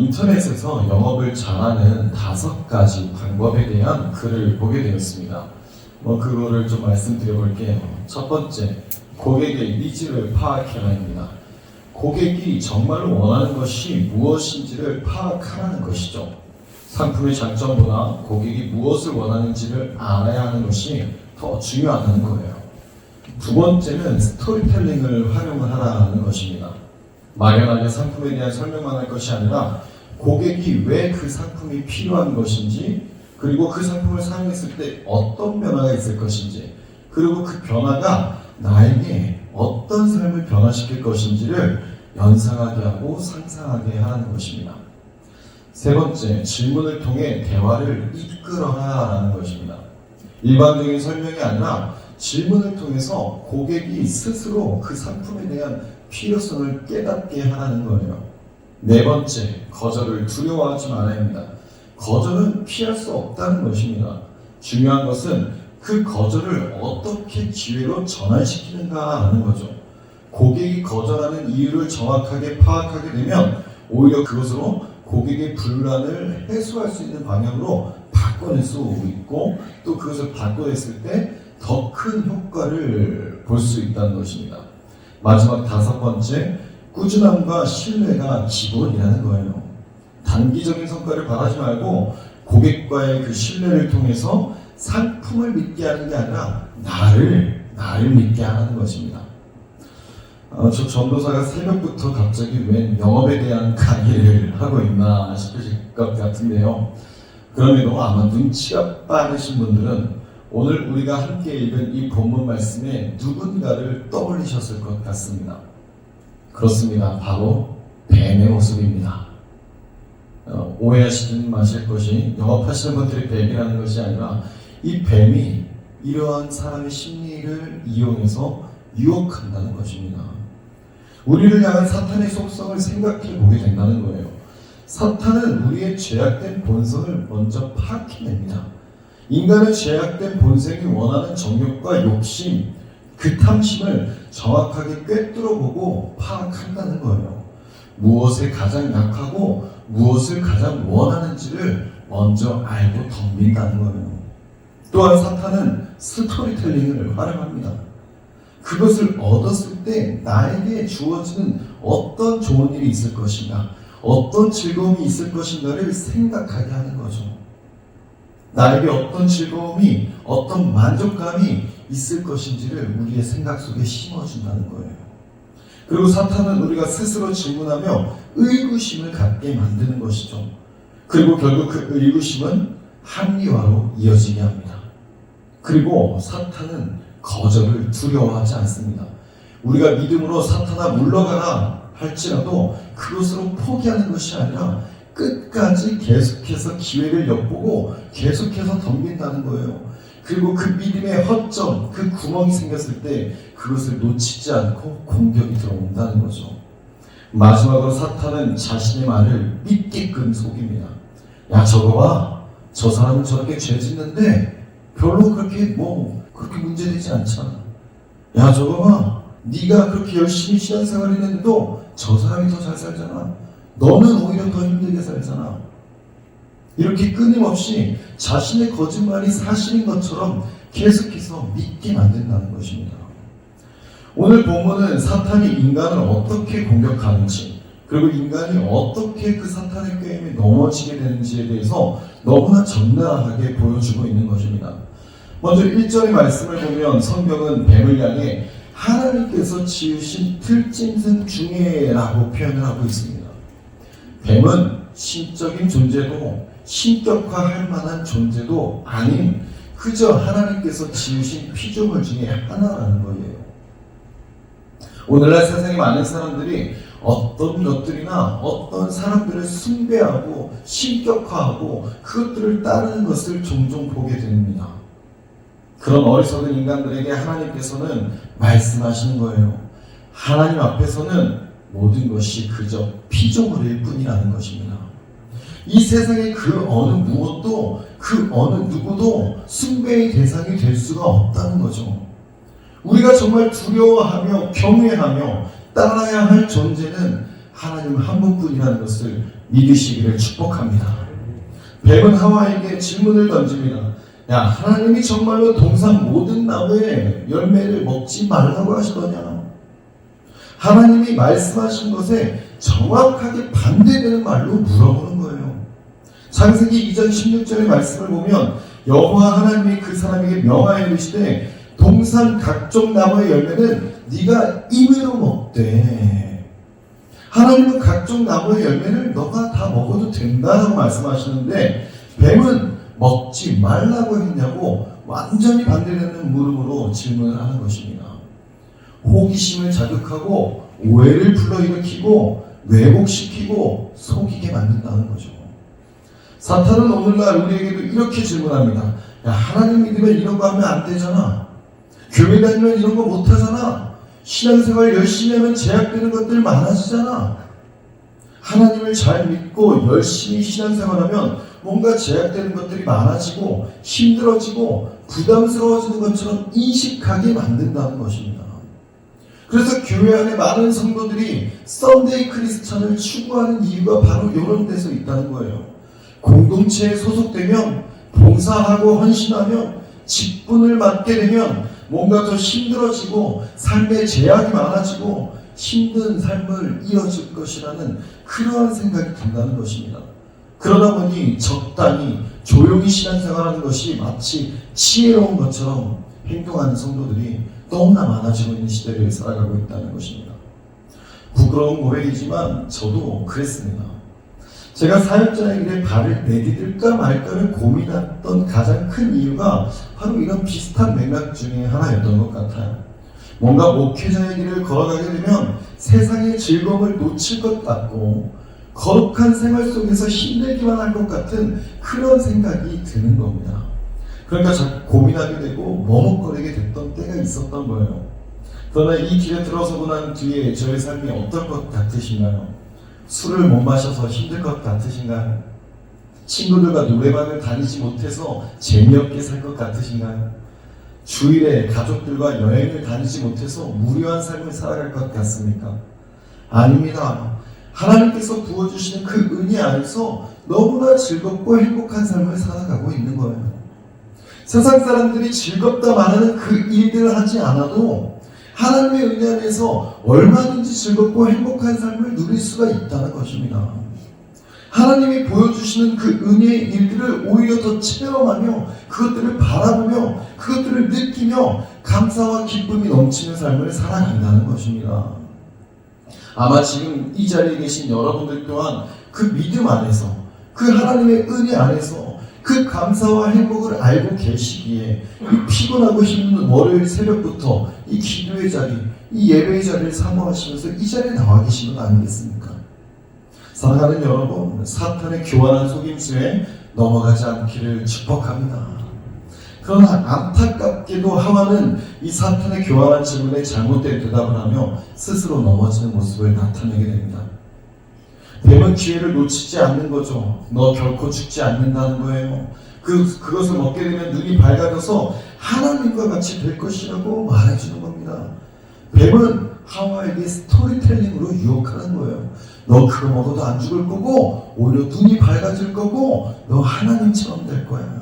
인터넷에서 영업을 잘하는 5가지 방법에 대한 글을 보게 되었습니다. 그거를 좀 말씀드려 볼게요. 첫 번째, 고객의 니즈를 파악해라입니다. 고객이 정말로 원하는 것이 무엇인지를 파악하라는 것이죠. 상품의 장점보다 고객이 무엇을 원하는지를 알아야 하는 것이 더 중요하다는 거예요. 두 번째는 스토리텔링을 활용하라는 것입니다. 막연하게 상품에 대한 설명만 할 것이 아니라 고객이 왜 그 상품이 필요한 것인지, 그리고 그 상품을 사용했을 때 어떤 변화가 있을 것인지, 그리고 그 변화가 나에게 어떤 삶을 변화시킬 것인지를 연상하게 하고 상상하게 하는 것입니다. 세 번째, 질문을 통해 대화를 이끌어라라는 것입니다. 일반적인 설명이 아니라 질문을 통해서 고객이 스스로 그 상품에 대한 필요성을 깨닫게 하라는 거예요. 네 번째, 거절을 두려워하지 말아야 합니다. 거절은 피할 수 없다는 것입니다. 중요한 것은 그 거절을 어떻게 기회로 전환시키는가라는 거죠. 고객이 거절하는 이유를 정확하게 파악하게 되면 오히려 그것으로 고객의 불안을 해소할 수 있는 방향으로 바꿔낼 수 있고, 또 그것을 바꿔냈을 때 더 큰 효과를 볼 수 있다는 것입니다. 마지막 5번째, 꾸준함과 신뢰가 기본이라는 거예요. 단기적인 성과를 바라지 말고 고객과의 그 신뢰를 통해서 상품을 믿게 하는 게 아니라 나를 믿게 하는 것입니다. 저 전도사가 새벽부터 갑자기 웬 영업에 대한 강의를 하고 있나 싶으실 것 같은데요. 그럼에도 아마 눈치가 빠르신 분들은 오늘 우리가 함께 읽은 이 본문 말씀에 누군가를 떠올리셨을 것 같습니다. 그렇습니다. 바로 뱀의 모습입니다. 오해하시지 마실 것이, 영업하시는 분들이 뱀이라는 것이 아니라 이 뱀이 이러한 사람의 심리를 이용해서 유혹한다는 것입니다. 우리를 향한 사탄의 속성을 생각해 보게 된다는 거예요. 사탄은 우리의 죄악된 본성을 먼저 파악해냅니다. 인간의 죄악된 본성이 원하는 정욕과 욕심, 그 탐심을 정확하게 꿰뚫어보고 파악한다는 거예요. 무엇에 가장 약하고 무엇을 가장 원하는지를 먼저 알고 덤빈다는 거예요. 또한 사탄은 스토리텔링을 활용합니다. 그것을 얻었을 때 나에게 주어지는 어떤 좋은 일이 있을 것인가, 어떤 즐거움이 있을 것인가를 생각하게 하는 거죠. 나에게 어떤 즐거움이, 어떤 만족감이 있을 것인지를 우리의 생각 속에 심어준다는 거예요. 그리고 사탄은 우리가 스스로 질문하며 의구심을 갖게 만드는 것이죠. 그리고 결국 그 의구심은 합리화로 이어지게 합니다. 그리고 사탄은 거절을 두려워하지 않습니다. 우리가 믿음으로 사탄아 물러가라 할지라도 그것으로 포기하는 것이 아니라 끝까지 계속해서 기회를 엿보고 계속해서 덤빈다는 거예요. 그리고 그 믿음의 허점, 그 구멍이 생겼을 때 그것을 놓치지 않고 공격이 들어온다는 거죠. 마지막으로 사탄은 자신의 말을 믿게끔 속입니다. 야, 저거 봐. 저 사람은 저렇게 죄 짓는데 별로 그렇게 문제되지 않잖아. 야, 저거 봐. 네가 그렇게 열심히 신앙생활 했는데도 저 사람이 더 잘 살잖아. 너는 오히려 더 힘들게 살잖아. 이렇게 끊임없이 자신의 거짓말이 사실인 것처럼 계속해서 믿게 만든다는 것입니다. 오늘 본문은 사탄이 인간을 어떻게 공격하는지, 그리고 인간이 어떻게 그 사탄의 게임에 넘어지게 되는지에 대해서 너무나 적나라하게 보여주고 있는 것입니다. 먼저 1절의 말씀을 보면 성경은 뱀을 향해 하나님께서 지으신 들짐승 중에라고 표현을 하고 있습니다. 뱀은 신적인 존재도 신격화할 만한 존재도 아닌 그저 하나님께서 지으신 피조물 중에 하나라는 거예요. 오늘날 세상에 많은 사람들이 어떤 것들이나 어떤 사람들을 숭배하고 신격화하고 그것들을 따르는 것을 종종 보게 됩니다. 그런 어리석은 인간들에게 하나님께서는 말씀하시는 거예요. 하나님 앞에서는 모든 것이 그저 피조물일 뿐이라는 것입니다. 이 세상의 그 어느 무엇도, 그 어느 누구도 숭배의 대상이 될 수가 없다는 거죠. 우리가 정말 두려워하며 경외하며 따라야 할 존재는 하나님 한 분뿐이라는 것을 믿으시기를 축복합니다. 뱀은 하와에게 질문을 던집니다. 야, 하나님이 정말로 동산 모든 나무의 열매를 먹지 말라고 하시더냐? 하나님이 말씀하신 것에 정확하게 반대되는 말로 물어보는 거예요. 창세기 2장 16절의 말씀을 보면 여호와 하나님이 그 사람에게 명하여 이르시되 동산 각종 나무의 열매는 네가 임의로 먹되. 하나님은 각종 나무의 열매를 너가 다 먹어도 된다라고 말씀하시는데 뱀은 먹지 말라고 했냐고 완전히 반대되는 물음으로 질문을 하는 것입니다. 호기심을 자극하고 오해를 불러일으키고 왜곡시키고 속이게 만든다는 거죠. 사탄은 오늘날 우리에게도 이렇게 질문합니다. 야, 하나님 믿으면 이런 거 하면 안 되잖아. 교회 다니면 이런 거 못 하잖아. 신앙생활 열심히 하면 제약되는 것들 많아지잖아. 하나님을 잘 믿고 열심히 신앙생활하면 뭔가 제약되는 것들이 많아지고 힘들어지고 부담스러워지는 것처럼 인식하게 만든다는 것입니다. 그래서 교회 안에 많은 성도들이 썬데이 크리스찬을 추구하는 이유가 바로 이런 데서 있다는 거예요. 공동체에 소속되면 봉사하고 헌신하면 직분을 맡게 되면 뭔가 더 힘들어지고 삶의 제약이 많아지고 힘든 삶을 이어질 것이라는 그러한 생각이 든다는 것입니다. 그러다 보니 적당히 조용히 신앙생활하는 것이 마치 지혜로운 것처럼 행동하는 성도들이 너무나 많아지고 있는 시대를 살아가고 있다는 것입니다. 부끄러운 고백이지만 저도 그랬습니다. 제가 사역자의 길에 발을 내디딜까 말까를 고민했던 가장 큰 이유가 바로 이런 비슷한 맥락 중에 하나였던 것 같아요. 뭔가 목회자의 길을 걸어가게 되면 세상의 즐거움을 놓칠 것 같고 거룩한 생활 속에서 힘들기만 할 것 같은 그런 생각이 드는 겁니다. 그러니까 자꾸 고민하게 되고 머뭇거리게 됐던 때가 있었던 거예요. 그러나 이 길에 들어서고 난 뒤에 저의 삶이 어떨 것 같으신가요? 술을 못 마셔서 힘들 것 같으신가요? 친구들과 노래방을 다니지 못해서 재미없게 살 것 같으신가요? 주일에 가족들과 여행을 다니지 못해서 무료한 삶을 살아갈 것 같습니까? 아닙니다. 하나님께서 부어주시는 그 은혜 안에서 너무나 즐겁고 행복한 삶을 살아가고 있는 거예요. 세상 사람들이 즐겁다 말하는 그 일들을 하지 않아도 하나님의 은혜 안에서 얼마든지 즐겁고 행복한 삶을 누릴 수가 있다는 것입니다. 하나님이 보여주시는 그 은혜의 일들을 오히려 더 체험하며 그것들을 바라보며 그것들을 느끼며 감사와 기쁨이 넘치는 삶을 살아간다는 것입니다. 아마 지금 이 자리에 계신 여러분들 또한 그 믿음 안에서 그 하나님의 은혜 안에서 그 감사와 행복을 알고 계시기에 이 피곤하고 힘든 월요일 새벽부터 이 기도의 자리, 이 예배의 자리를 사모하시면서 이 자리에 나와 계신 건 아니겠습니까? 사랑하는 여러분, 사탄의 교활한 속임수에 넘어가지 않기를 축복합니다. 그러나 안타깝게도 하와는 이 사탄의 교활한 질문에 잘못된 대답을 하며 스스로 넘어지는 모습을 나타내게 됩니다. 뱀은 기회를 놓치지 않는 거죠. 너 결코 죽지 않는다는 거예요. 그것을 먹게 되면 눈이 밝아져서 하나님과 같이 될 것이라고 말해주는 겁니다. 뱀은 하와에게 스토리텔링으로 유혹하는 거예요. 너 그거 먹어도 안 죽을 거고 오히려 눈이 밝아질 거고 너 하나님처럼 될 거야.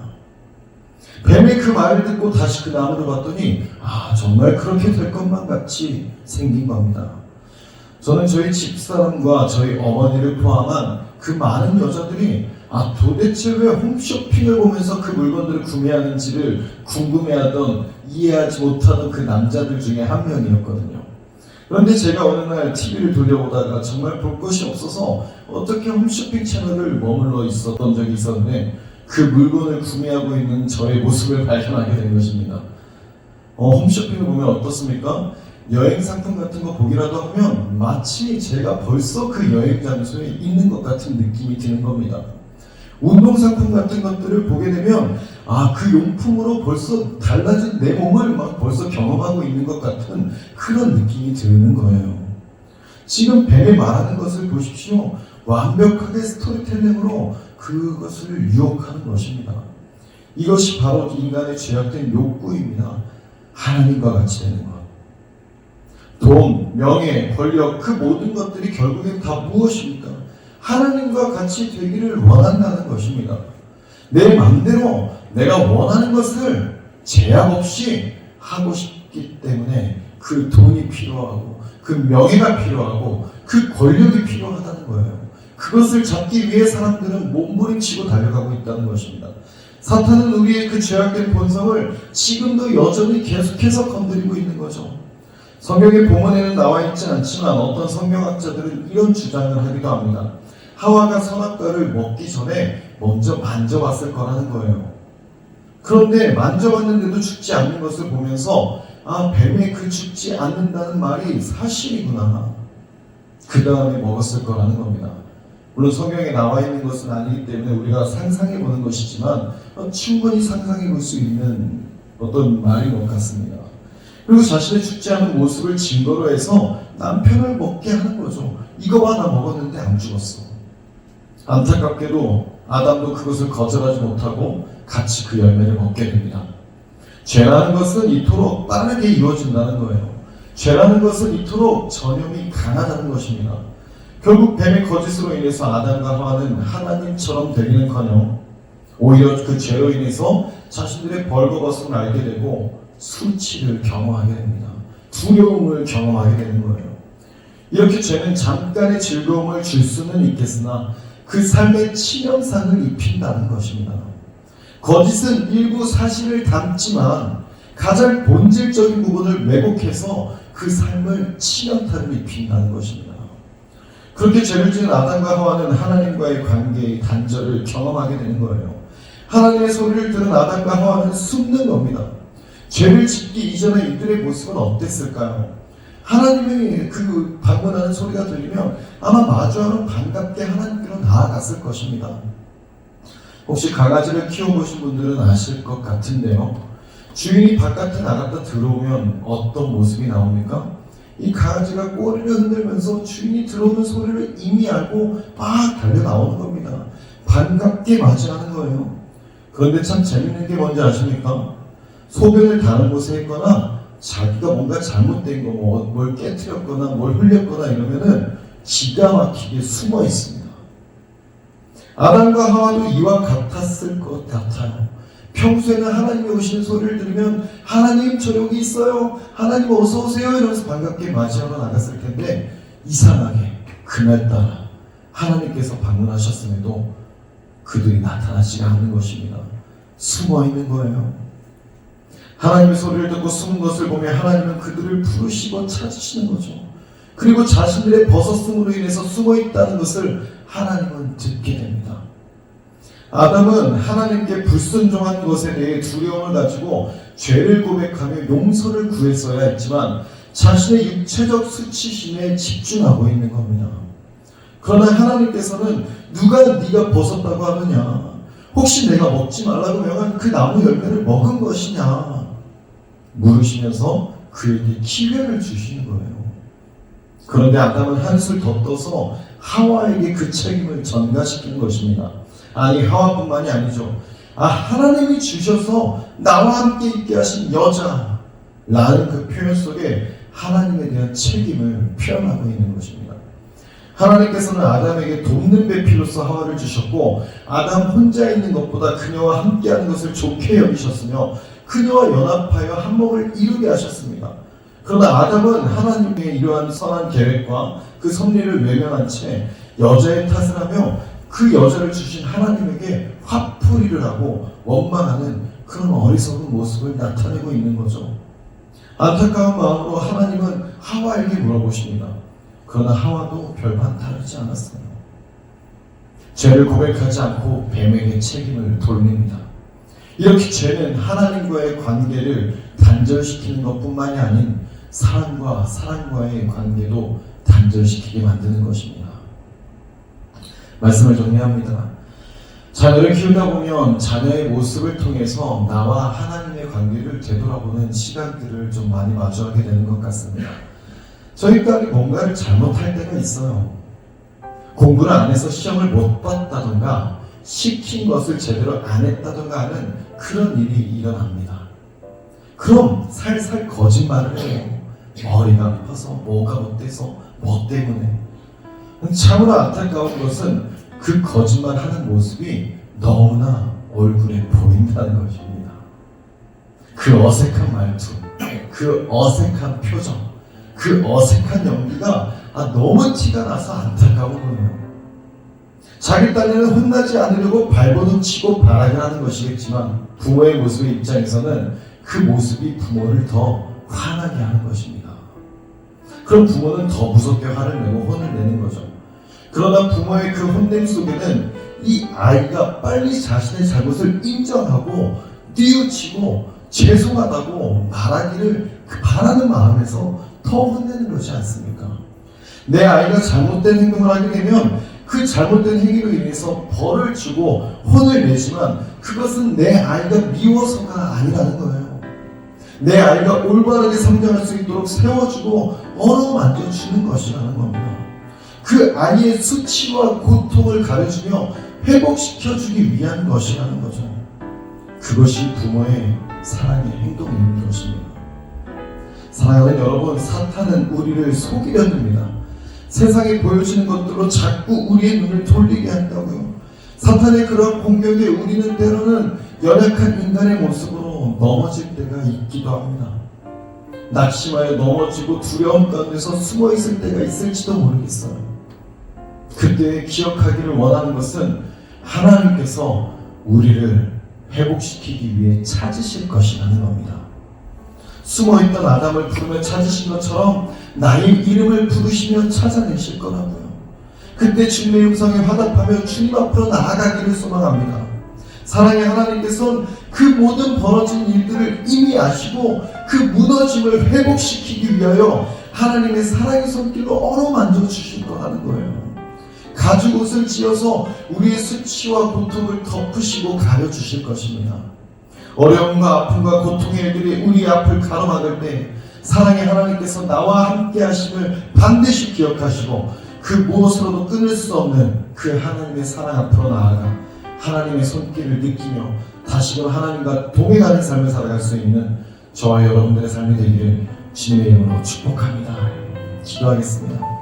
뱀의 그 말을 듣고 다시 그 나무를 봤더니 정말 그렇게 될 것만 같이 생긴 겁니다. 저는 저희 집사람과 저희 어머니를 포함한 그 많은 여자들이 도대체 왜 홈쇼핑을 보면서 그 물건들을 구매하는지를 궁금해하던 이해하지 못하던 그 남자들 중에 한 명이었거든요. 그런데 제가 어느 날 TV를 돌려보다가 정말 볼 것이 없어서 어떻게 홈쇼핑 채널을 머물러 있었던 적이 있었는데 그 물건을 구매하고 있는 저의 모습을 발견하게 된 것입니다. 홈쇼핑을 보면 어떻습니까? 여행 상품 같은 거 보기라도 하면 마치 제가 벌써 그 여행 장소에 있는 것 같은 느낌이 드는 겁니다. 운동 상품 같은 것들을 보게 되면 그 용품으로 벌써 달라진 내 몸을 막 벌써 경험하고 있는 것 같은 그런 느낌이 드는 거예요. 지금 뱀이 말하는 것을 보십시오. 완벽하게 스토리텔링으로 그것을 유혹하는 것입니다. 이것이 바로 인간의 죄악된 욕구입니다. 하나님과 같이 되는 것. 돈, 명예, 권력, 그 모든 것들이 결국엔 다 무엇입니까? 하나님과 같이 되기를 원한다는 것입니다. 내 마음대로 내가 원하는 것을 제약 없이 하고 싶기 때문에 그 돈이 필요하고 그 명예가 필요하고 그 권력이 필요하다는 거예요. 그것을 잡기 위해 사람들은 몸부림치고 달려가고 있다는 것입니다. 사탄은 우리의 그 죄악된 본성을 지금도 여전히 계속해서 건드리고 있는 거죠. 성경의 본문에는 나와 있지 않지만 어떤 성경학자들은 이런 주장을 하기도 합니다. 하와가 선악과를 먹기 전에 먼저 만져봤을 거라는 거예요. 그런데 만져봤는데도 죽지 않는 것을 보면서 뱀의 그 죽지 않는다는 말이 사실이구나. 그 다음에 먹었을 거라는 겁니다. 물론 성경에 나와 있는 것은 아니기 때문에 우리가 상상해 보는 것이지만 충분히 상상해 볼 수 있는 어떤 말인 것 같습니다. 그리고 자신의 죽지 않은 모습을 증거로 해서 남편을 먹게 하는 거죠. 이거 봐, 나 먹었는데 안 죽었어. 안타깝게도 아담도 그것을 거절하지 못하고 같이 그 열매를 먹게 됩니다. 죄라는 것은 이토록 빠르게 이루어진다는 거예요. 죄라는 것은 이토록 전염이 강하다는 것입니다. 결국 뱀의 거짓으로 인해서 아담과 하와는 하나님처럼 되기는커녕 오히려 그 죄로 인해서 자신들의 벌거벗음을 알게 되고 수치를 경험하게 됩니다. 두려움을 경험하게 되는 거예요. 이렇게 죄는 잠깐의 즐거움을 줄 수는 있겠으나 그 삶의 치명상을 입힌다는 것입니다. 거짓은 일부 사실을 담지만 가장 본질적인 부분을 왜곡해서 그 삶을 치명타를 입힌다는 것입니다. 그렇게 죄를 지은 아담과 하와는 하나님과의 관계의 단절을 경험하게 되는 거예요. 하나님의 소리를 들은 아담과 하와는 숨는 겁니다. 죄를 짓기 이전에 이들의 모습은 어땠을까요? 하나님의 그 방문하는 소리가 들리면 아마 마주하면 반갑게 하나님께로 나아갔을 것입니다. 혹시 강아지를 키워보신 분들은 아실 것 같은데요. 주인이 바깥에 나갔다 들어오면 어떤 모습이 나옵니까? 이 강아지가 꼬리를 흔들면서 주인이 들어오는 소리를 이미 알고 막 달려 나오는 겁니다. 반갑게 맞이하는 거예요. 그런데 참 재밌는 게 뭔지 아십니까? 소변을 다른 곳에 했거나 자기가 뭔가 잘못된 거, 뭘 깨트렸거나 뭘 흘렸거나 이러면은 기가 막히게 숨어 있습니다. 아담과 하와도 이와 같았을 것 같아요. 평소에는 하나님이 오시는 소리를 들으면 하나님 저 여기 있어요. 하나님 어서 오세요. 이러면서 반갑게 맞이하러 나갔을 텐데 이상하게 그날따라 하나님께서 방문하셨음에도 그들이 나타나지 않는 것입니다. 숨어 있는 거예요. 하나님의 소리를 듣고 숨은 것을 보며 하나님은 그들을 부르시고 찾으시는 거죠. 그리고 자신들의 벗었음으로 인해서 숨어 있다는 것을 하나님은 듣게 됩니다. 아담은 하나님께 불순종한 것에 대해 두려움을 가지고 죄를 고백하며 용서를 구했어야 했지만 자신의 육체적 수치심에 집중하고 있는 겁니다. 그러나 하나님께서는 누가 네가 벗었다고 하느냐? 혹시 내가 먹지 말라고 명한 그 나무 열매를 먹은 것이냐? 물으시면서 그에게 기회를 주시는 거예요. 그런데 아담은 한술 더 떠서 하와에게 그 책임을 전가시키는 것입니다. 아니, 하와뿐만이 아니죠. 하나님이 주셔서 나와 함께 있게 하신 여자라는 그 표현 속에 하나님에 대한 책임을 표현하고 있는 것입니다. 하나님께서는 아담에게 돕는 배필로서 하와를 주셨고 아담 혼자 있는 것보다 그녀와 함께하는 것을 좋게 여기셨으며 그녀와 연합하여 한 몸을 이루게 하셨습니다. 그러나 아담은 하나님의 이러한 선한 계획과 그 섭리를 외면한 채 여자의 탓을 하며 그 여자를 주신 하나님에게 화풀이를 하고 원망하는 그런 어리석은 모습을 나타내고 있는 거죠. 안타까운 마음으로 하나님은 하와에게 물어보십니다. 그러나 하와도 별반 다르지 않았어요. 죄를 고백하지 않고 뱀에게 책임을 돌립니다. 이렇게 죄는 하나님과의 관계를 단절시키는 것뿐만이 아닌 사람과 사람과의 관계도 단절시키게 만드는 것입니다. 말씀을 정리합니다. 자녀를 키우다 보면 자녀의 모습을 통해서 나와 하나님의 관계를 되돌아보는 시간들을 좀 많이 마주하게 되는 것 같습니다. 저희 딸이 뭔가를 잘못할 때가 있어요. 공부를 안 해서 시험을 못 봤다던가 시킨 것을 제대로 안 했다던가 하는 그런 일이 일어납니다. 그럼 살살 거짓말을 해요. 머리가 아파서, 뭐가 어때서, 뭐 때문에. 참으로 안타까운 것은 그 거짓말하는 모습이 너무나 얼굴에 보인다는 것입니다. 그 어색한 말투, 그 어색한 표정, 그 어색한 연기가 너무 티가 나서 안타까운 거예요. 자기 딴에는 혼나지 않으려고 발버둥 치고 바라게 하는 것이겠지만 부모의 모습의 입장에서는 그 모습이 부모를 더 화나게 하는 것입니다. 그럼 부모는 더 무섭게 화를 내고 혼을 내는 거죠. 그러나 부모의 그 혼냄 속에는 이 아이가 빨리 자신의 잘못을 인정하고 뉘우치고 죄송하다고 말하기를 바라는 마음에서 더 혼내는 것이 않습니까? 내 아이가 잘못된 행동을 하게 되면 그 잘못된 행위로 인해서 벌을 주고 혼을 내지만 그것은 내 아이가 미워서가 아니라는 거예요. 내 아이가 올바르게 성장할 수 있도록 세워주고 어루만져주는 것이라는 겁니다. 그 아이의 수치와 고통을 가려주며 회복시켜주기 위한 것이라는 거죠. 그것이 부모의 사랑의 행동인 것입니다. 사랑하는 여러분, 사탄은 우리를 속이려 듭니다. 세상에 보여지는 것들로 자꾸 우리의 눈을 돌리게 한다고요. 사탄의 그런 공격에 우리는 때로는 연약한 인간의 모습으로 넘어질 때가 있기도 합니다. 낙심하여 넘어지고 두려움 가운데서 숨어있을 때가 있을지도 모르겠어요. 그때 기억하기를 원하는 것은 하나님께서 우리를 회복시키기 위해 찾으실 것이라는 겁니다. 숨어있던 아담을 부르며 찾으신 것처럼 나의 이름을 부르시며 찾아내실 거라고요. 그때 주님의 음성에 화답하며 주님 앞으로 나아가기를 소망합니다. 사랑의 하나님께서는 그 모든 벌어진 일들을 이미 아시고 그 무너짐을 회복시키기 위하여 하나님의 사랑의 손길로 어루만져 주실 거라는 거예요. 가죽옷을 지어서 우리의 수치와 고통을 덮으시고 가려주실 것입니다. 어려움과 아픔과 고통의 일들이 우리 앞을 가로막을 때 사랑의 하나님께서 나와 함께 하심을 반드시 기억하시고 그 무엇으로도 끊을 수 없는 그 하나님의 사랑 앞으로 나아가 하나님의 손길을 느끼며 다시금 하나님과 동행하는 삶을 살아갈 수 있는 저와 여러분들의 삶이 되기를 주님의 이름으로 축복합니다. 기도하겠습니다.